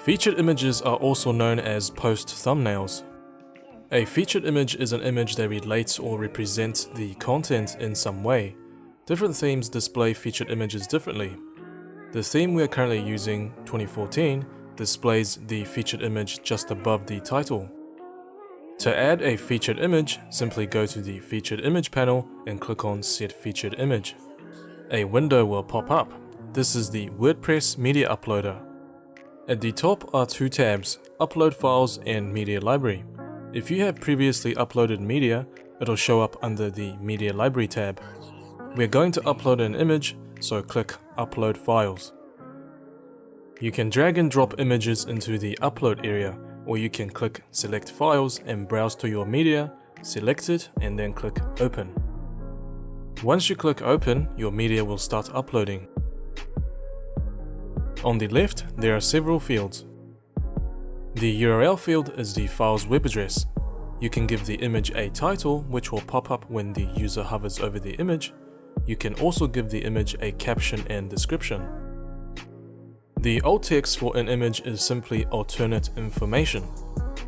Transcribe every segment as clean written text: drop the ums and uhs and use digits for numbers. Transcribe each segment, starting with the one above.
Featured images are also known as post thumbnails. A featured image is an image that relates or represents the content in some way. Different themes display featured images differently. The theme we are currently using, 2014, displays the featured image just above the title. To add a featured image, simply go to the Featured Image panel and click on Set Featured Image. A window will pop up. This is the WordPress Media Uploader. At the top are two tabs, Upload Files and Media Library. If you have previously uploaded media, it'll show up under the Media Library tab. We're going to upload an image, so click Upload Files. You can drag and drop images into the upload area, or you can click Select Files and browse to your media, select it and then click Open. Once you click Open, your media will start uploading. On the left, there are several fields. The URL field is the file's web address. You can give the image a title, which will pop up when the user hovers over the image. You can also give the image a caption and description. The alt text for an image is simply alternate information.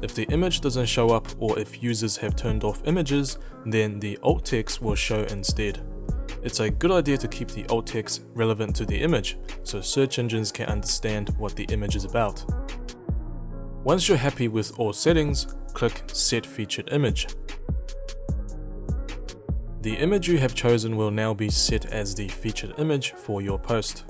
If the image doesn't show up or if users have turned off images, then the alt text will show instead. It's a good idea to keep the alt text relevant to the image, so search engines can understand what the image is about. Once you're happy with all settings, click Set Featured Image. The image you have chosen will now be set as the featured image for your post.